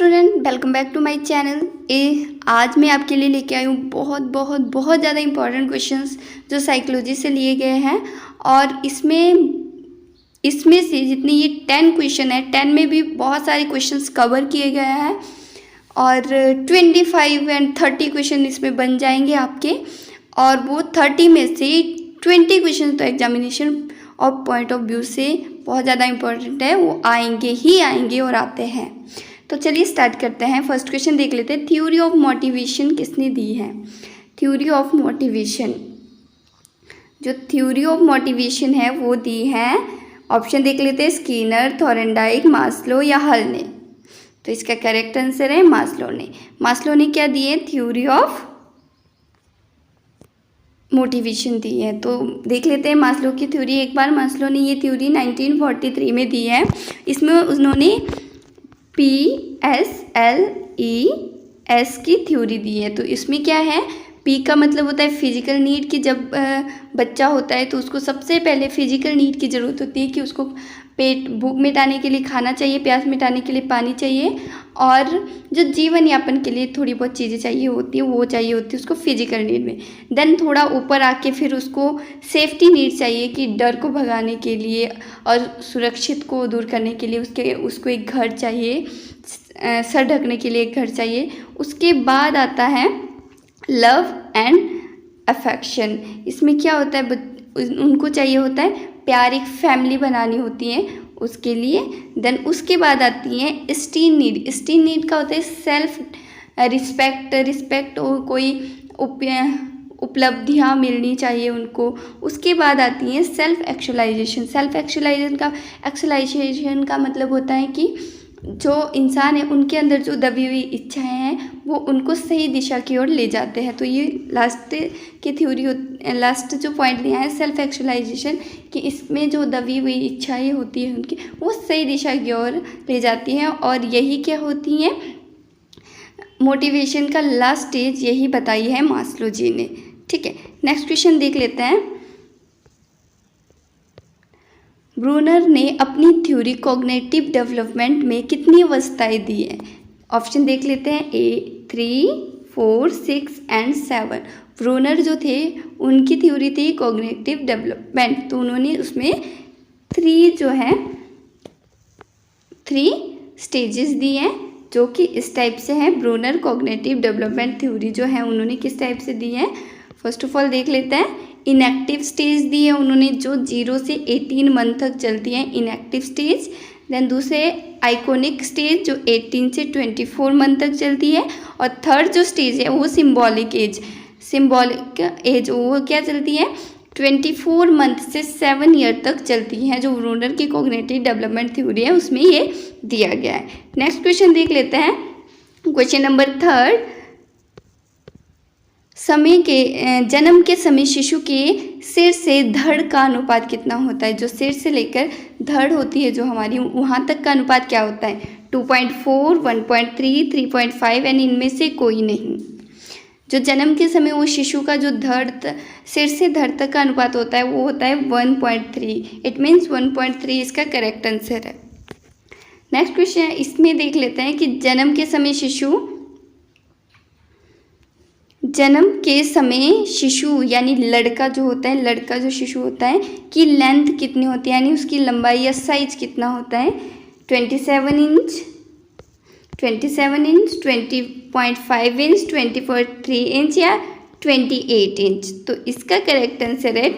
Student, welcome back to my channel. आज मैं आपके लिए लेके आई हूँ बहुत ज़्यादा इंपॉर्टेंट क्वेश्चंस जो साइकोलॉजी से लिए गए हैं। और इसमें से जितने ये 10 क्वेश्चन है, 10 में भी बहुत सारे क्वेश्चंस कवर किए गए हैं और 25 एंड 30 क्वेश्चन इसमें बन जाएंगे आपके। और वो 30 में से 20 क्वेश्चन तो एग्जामिनेशन और पॉइंट ऑफ व्यू से बहुत ज़्यादा इंपॉर्टेंट है, वो आएंगे और आते हैं। तो चलिए स्टार्ट करते हैं। फर्स्ट क्वेश्चन देख लेते हैं। थ्योरी ऑफ मोटिवेशन किसने दी है? थ्योरी ऑफ मोटिवेशन, जो थ्योरी ऑफ मोटिवेशन है वो दी है, ऑप्शन देख लेते हैं, स्किनर, थॉर्नडाइक, मास्लो या हल ने। तो इसका करेक्ट आंसर है मास्लो ने। मास्लो ने क्या दी है? थ्योरी ऑफ मोटिवेशन दी है। तो देख लेते हैं मास्लो की थ्योरी एक बार। मास्लो ने ये थ्योरी 1943 में दी है। इसमें उन्होंने PSLES की थ्योरी दी है। तो इसमें क्या है, पी का मतलब होता है फिजिकल नीड की। जब बच्चा होता है तो उसको सबसे पहले फिजिकल नीड की ज़रूरत होती है कि उसको पेट, भूख मिटाने के लिए खाना चाहिए, प्यास मिटाने के लिए पानी चाहिए, और जो जीवन यापन के लिए थोड़ी बहुत चीज़ें चाहिए होती है वो चाहिए होती है उसको फिजिकल नीड में। देन थोड़ा ऊपर आके फिर उसको सेफ्टी नीड चाहिए कि डर को भगाने के लिए और सुरक्षित को दूर करने के लिए उसको एक घर चाहिए, सर ढकने के लिए एक घर चाहिए। उसके बाद आता है लव एंड अफेक्शन। इसमें क्या होता है, उनको चाहिए होता है प्यार, एक फैमिली बनानी होती है उसके लिए। देन उसके बाद आती है स्टीन नीड। स्टीन नीड का होता है सेल्फ रिस्पेक्ट और कोई उपलब्धियाँ मिलनी चाहिए उनको। उसके बाद आती है सेल्फ एक्चुअलाइजेशन। सेल्फ एक्चुअलाइजेशन का मतलब होता है कि जो इंसान है उनके अंदर जो दबी हुई इच्छाएं हैं वो उनको सही दिशा की ओर ले जाते हैं। तो ये लास्ट की थ्योरी, लास्ट जो पॉइंट दिया है सेल्फ एक्चुअलाइजेशन, कि इसमें जो दबी हुई इच्छाएं होती है उनकी, वो सही दिशा की ओर ले जाती हैं। और यही क्या होती हैं, मोटिवेशन का लास्ट स्टेज यही बताई है मास्लो जी ने। ठीक है, नेक्स्ट क्वेश्चन देख लेते हैं। ब्रूनर ने अपनी थ्योरी कॉग्निटिव डेवलपमेंट में कितनी अवस्थाएं दी है? ऑप्शन देख लेते हैं, A 3, 4, 6 एंड 7। ब्रूनर जो थे उनकी थ्योरी थी कॉग्निटिव डेवलपमेंट, तो उन्होंने उसमें 3 स्टेजेस दी हैं जो कि इस टाइप से हैं। ब्रूनर कॉग्निटिव डेवलपमेंट थ्योरी जो है उन्होंने किस टाइप से दी है? फर्स्ट ऑफ ऑल देख लेते हैं, इनएक्टिव स्टेज दी है उन्होंने जो 0 से 18 मंथ तक चलती है, इनएक्टिव स्टेज। देन दूसरे आइकॉनिक स्टेज जो 18 से 24 मंथ तक चलती है। और थर्ड जो स्टेज है वो सिंबॉलिक एज वो क्या चलती है? 24 मंथ से 7 ईयर तक चलती है, जो ब्रूनर की कॉग्निटिव डेवलपमेंट थ्योरी है उसमें ये दिया गया है। नेक्स्ट क्वेश्चन देख लेते हैं, क्वेश्चन नंबर 3। जन्म के समय शिशु के सिर से धड़ का अनुपात कितना होता है? जो सिर से लेकर धड़ होती है जो हमारी, वहाँ तक का अनुपात क्या होता है? 2.4, 1.3, 3.5 एंड इनमें से कोई नहीं। जो जन्म के समय वो शिशु का जो सिर से धड़ तक का अनुपात होता है वो होता है 1.3। इट मीन्स 1.3 इसका करेक्ट आंसर है। नेक्स्ट क्वेश्चन है, इसमें देख लेते हैं कि जन्म के समय शिशु यानी लड़का जो शिशु होता है की लेंथ कितनी होती है, यानी उसकी लंबाई या साइज कितना होता है? 27 इंच, 20.5 इंच, 24.3 इंच या 28 इंच। तो इसका करेक्ट आंसर है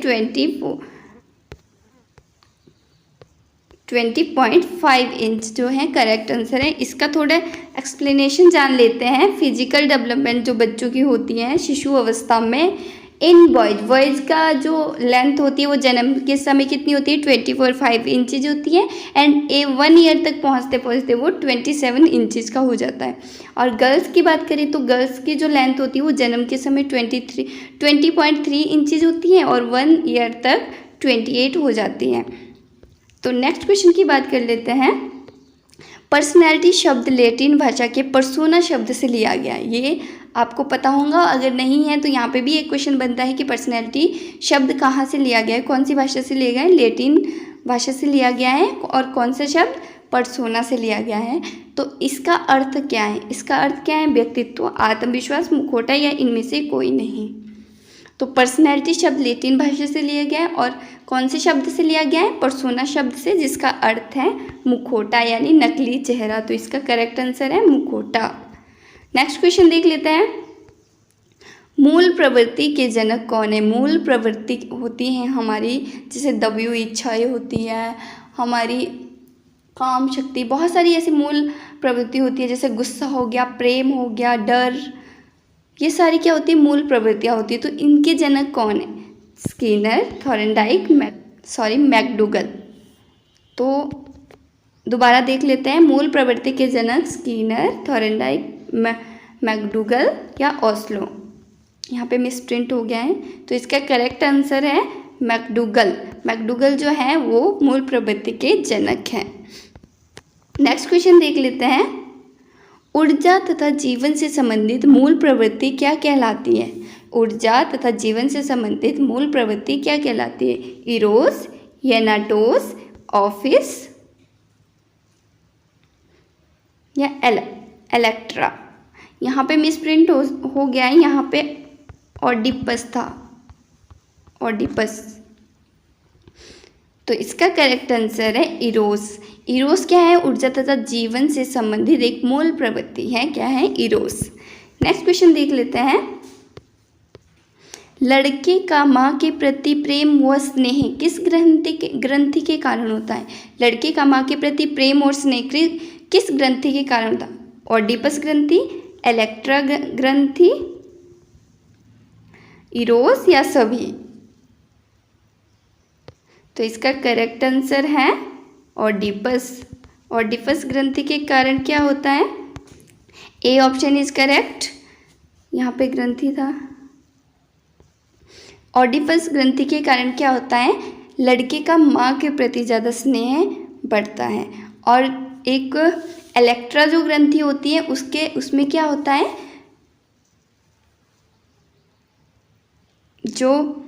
20.5 इंच जो है करेक्ट आंसर है। इसका थोड़ा एक्सप्लेनेशन जान लेते हैं। फिजिकल डेवलपमेंट जो बच्चों की होती है शिशु अवस्था में, इन बॉयज़ का जो लेंथ होती है वो जन्म के समय कितनी होती है? 24.5 इंचेज होती है। एंड 1 ईयर तक पहुँचते वो 27 इंचेस का हो जाता है। और गर्ल्स की बात करें तो गर्ल्स की जो लेंथ होती है वो जन्म के समय 20.3 इंचेज होती है और 1 ईयर तक 28 हो जाती हैं। तो नेक्स्ट क्वेश्चन की बात कर लेते हैं। पर्सनैलिटी शब्द लैटिन भाषा के पर्सोना शब्द से लिया गया है। ये आपको पता होगा, अगर नहीं है तो यहाँ पे भी एक क्वेश्चन बनता है कि पर्सनैलिटी शब्द कहाँ से लिया गया है, कौन सी भाषा से लिया गया है? लैटिन भाषा से लिया गया है। और कौन सा शब्द? पर्सोना से लिया गया है। तो इसका अर्थ क्या है? इसका अर्थ क्या है? व्यक्तित्व, आत्मविश्वास, मुखौटा या इनमें से कोई नहीं। तो पर्सनैलिटी शब्द लैटिन भाषा से लिया गया है और कौन से शब्द से लिया गया है? पर्सोना शब्द से, जिसका अर्थ है मुखौटा यानी नकली चेहरा। तो इसका करेक्ट आंसर है मुखौटा। नेक्स्ट क्वेश्चन देख लेते हैं। मूल प्रवृत्ति के जनक कौन है? मूल प्रवृत्ति होती है हमारी, जैसे दबी हुई इच्छाएं होती है, हमारी काम शक्ति, बहुत सारी ऐसी मूल प्रवृत्ति होती है, जैसे गुस्सा हो गया, प्रेम हो गया, डर, ये सारी क्या होती है? मूल प्रवृत्तियाँ होती है। तो इनके जनक कौन है? Skinner, Thorndike, McDougall. तो दोबारा देख लेते हैं। मूल प्रवृत्ति के जनक स्किनर, थॉर्नडाइक, मैकडूगल या ओस्लो। यहाँ पे मिस प्रिंट हो गया है, तो इसका करेक्ट आंसर है मैकडूगल। मैकडूगल जो है वो मूल प्रवृत्ति के जनक हैं। नेक्स्ट क्वेश्चन देख लेते हैं। ऊर्जा तथा जीवन से संबंधित मूल प्रवृत्ति क्या कहलाती है? ऊर्जा तथा जीवन से संबंधित मूल प्रवृत्ति क्या कहलाती है? इरोस, येनाटोस, ऑफिस या इलेक्ट्रा। यहाँ पे मिस प्रिंट हो गया है, यहाँ पे ऑडिपस था, ऑडिपस। तो इसका करेक्ट आंसर है इरोस। इरोस क्या है? ऊर्जा तथा जीवन से संबंधित एक मूल प्रवृत्ति है। क्या है? इरोस। नेक्स्ट क्वेश्चन देख लेते हैं। लड़के का माँ के प्रति प्रेम व स्नेह किस ग्रंथि के कारण होता है? लड़के का माँ के प्रति प्रेम और स्नेह किस ग्रंथि के कारण होता है? ऑडिपस ग्रंथि, इलेक्ट्रा ग्रंथि, इरोस या सभी? तो इसका करेक्ट आंसर है ऑडिपस। ऑडिपस ग्रंथि के कारण क्या होता है? A option is correct. यहाँ पे ग्रंथि था। ऑडिपस ग्रंथि के कारण क्या होता है? लड़के का माँ के प्रति ज़्यादा स्नेह बढ़ता है। और एक इलेक्ट्रा जो ग्रंथि होती है उसमें क्या होता है? जो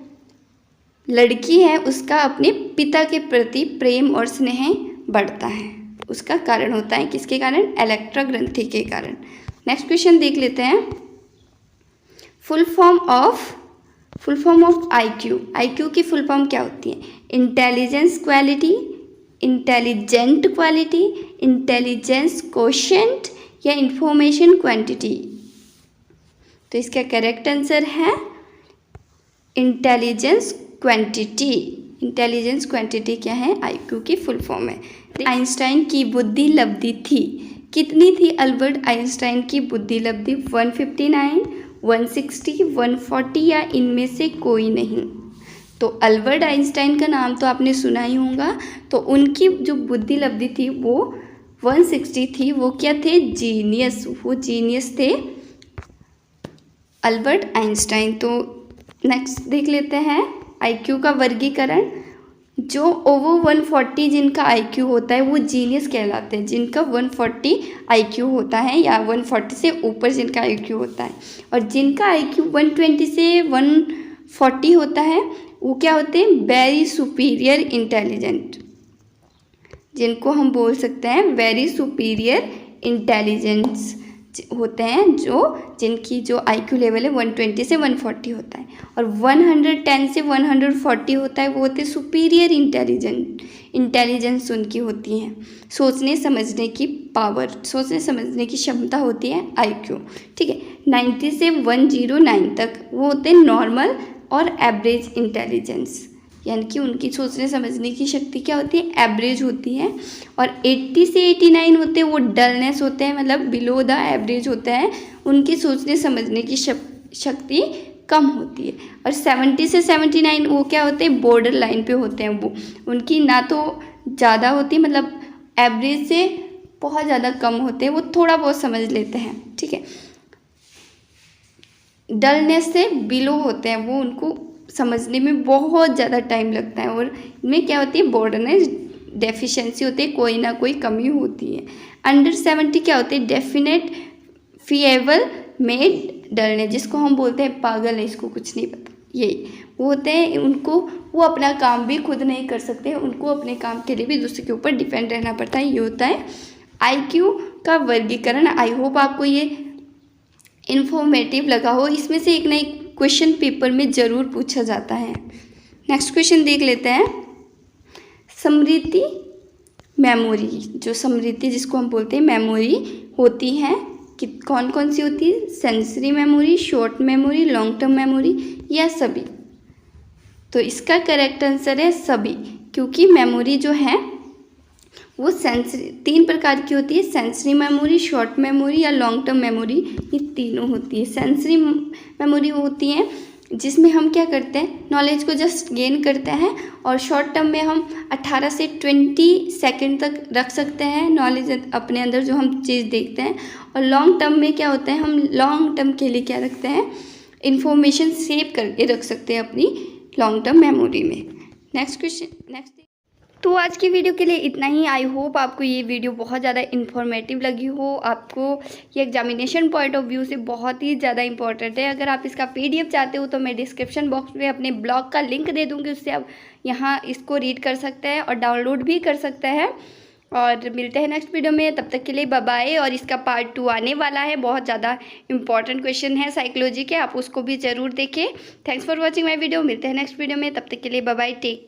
लड़की है उसका अपने पिता के प्रति प्रेम और स्नेह बढ़ता है। उसका कारण होता है किसके कारण? इलेक्ट्रा ग्रंथि के कारण। नेक्स्ट क्वेश्चन देख लेते हैं। Full form of IQ. IQ की फुल फॉर्म क्या होती है? Intelligence quality, intelligent quality, intelligence quotient या इंफॉर्मेशन क्वांटिटी? तो इसका करेक्ट आंसर है इंटेलिजेंस क्वांटिटी। इंटेलिजेंस क्वांटिटी क्या है? आईक्यू की फुल फॉर्म है। आइंस्टाइन की बुद्धि लब्धि थी कितनी थी? अल्बर्ट आइंस्टाइन की बुद्धि लब्धि 159, 160, 140 या इनमें से कोई नहीं। तो अल्बर्ट आइंस्टाइन का नाम तो आपने सुना ही होगा। तो उनकी जो बुद्धि लब्धि थी वो 160 थी। वो क्या थे? जीनियस। वो जीनियस थे अल्बर्ट आइंस्टाइन। तो नेक्स्ट देख लेते हैं आईक्यू का वर्गीकरण। जो ओवर 140 जिनका आईक्यू होता है वो जीनियस कहलाते हैं। जिनका 140 आईक्यू होता है या 140 से ऊपर जिनका आईक्यू होता है, और जिनका आईक्यू 120 से 140 होता है वो क्या होते हैं? वेरी सुपीरियर इंटेलिजेंट, जिनको हम बोल सकते हैं वेरी सुपीरियर इंटेलिजेंस होते हैं। जिनकी जो आईक्यू लेवल है 120 से 140 होता है, और 110 से 140 होता है वो होते हैं सुपीरियर इंटेलिजेंस उनकी होती है। सोचने समझने की पावर, सोचने समझने की क्षमता होती है आईक्यू। ठीक है। 90 से 109 तक वो होते हैं नॉर्मल और एवरेज इंटेलिजेंस, यानी कि उनकी सोचने समझने की शक्ति क्या होती है? एवरेज होती है। और 80 से 89 होते हैं वो डलनेस होते हैं, मतलब बिलो द एवरेज होता है। उनकी सोचने समझने की शक्ति कम होती है। और 70 से 79 वो क्या होते हैं? बॉर्डर लाइन पे होते हैं। वो उनकी ना तो ज़्यादा होती, मतलब एवरेज से बहुत ज़्यादा कम होते हैं, वो थोड़ा बहुत समझ लेते हैं। ठीक है। डलनेस से बिलो होते हैं, वो उनको समझने में बहुत ज़्यादा टाइम लगता है। और इनमें क्या होती है? बॉर्डरनेस डेफिशिएंसी होती है, कोई ना कोई कमी होती है। अंडर 70 क्या होते हैं? डेफिनेट फीएबल में डलनेस, जिसको हम बोलते हैं पागल है, इसको कुछ नहीं पता, यही वो होते हैं, उनको वो अपना काम भी खुद नहीं कर सकते, उनको अपने काम के लिए भी दूसरे के ऊपर डिपेंड रहना पड़ता है। ये होता है IQ का वर्गीकरण। आई होप आपको ये इन्फॉर्मेटिव लगा हो। इसमें से एक ना एक क्वेश्चन पेपर में ज़रूर पूछा जाता है। नेक्स्ट क्वेश्चन देख लेते हैं। स्मृति मेमोरी, जो स्मृति जिसको हम बोलते हैं मेमोरी होती है कि कौन कौन सी होती है? Sensory memory, short memory, long term memory या सभी? तो इसका करेक्ट आंसर है सभी, क्योंकि मेमोरी जो है वो सेंसरी 3 प्रकार की होती है, सेंसरी मेमोरी, शॉर्ट मेमोरी या लॉन्ग टर्म मेमोरी, ये तीनों होती है। सेंसरी मेमोरी होती है जिसमें हम क्या करते हैं, नॉलेज को जस्ट गेन करते हैं, और शॉर्ट टर्म में हम 18 से 20 सेकंड तक रख सकते हैं नॉलेज अपने अंदर जो हम चीज़ देखते हैं। और लॉन्ग टर्म में क्या होता है, हम लॉन्ग टर्म के लिए क्या रखते हैं, इन्फॉर्मेशन सेव करके रख सकते हैं अपनी लॉन्ग टर्म मेमोरी में। Next question, next. तो आज की वीडियो के लिए इतना ही। आई होप आपको ये वीडियो बहुत ज़्यादा इन्फॉर्मेटिव लगी हो। आपको ये एग्जामिनेशन पॉइंट ऑफ व्यू से बहुत ही ज़्यादा इंपॉर्टेंट है। अगर आप इसका PDF चाहते हो तो मैं डिस्क्रिप्शन बॉक्स में अपने ब्लॉग का लिंक दे दूँगी, उससे आप यहाँ इसको रीड कर सकते हैं और डाउनलोड भी कर सकते हैं। और मिलते हैं नेक्स्ट वीडियो में, तब तक के लिए बाय बाय। और इसका पार्ट 2 आने वाला है, बहुत ज़्यादा इंपॉर्टेंट क्वेश्चन है साइकोलॉजी के, आप उसको भी ज़रूर देखें। Thanks for watching my video. मिलते हैं नेक्स्ट वीडियो में, तब तक के लिए बाय बाय, टेक।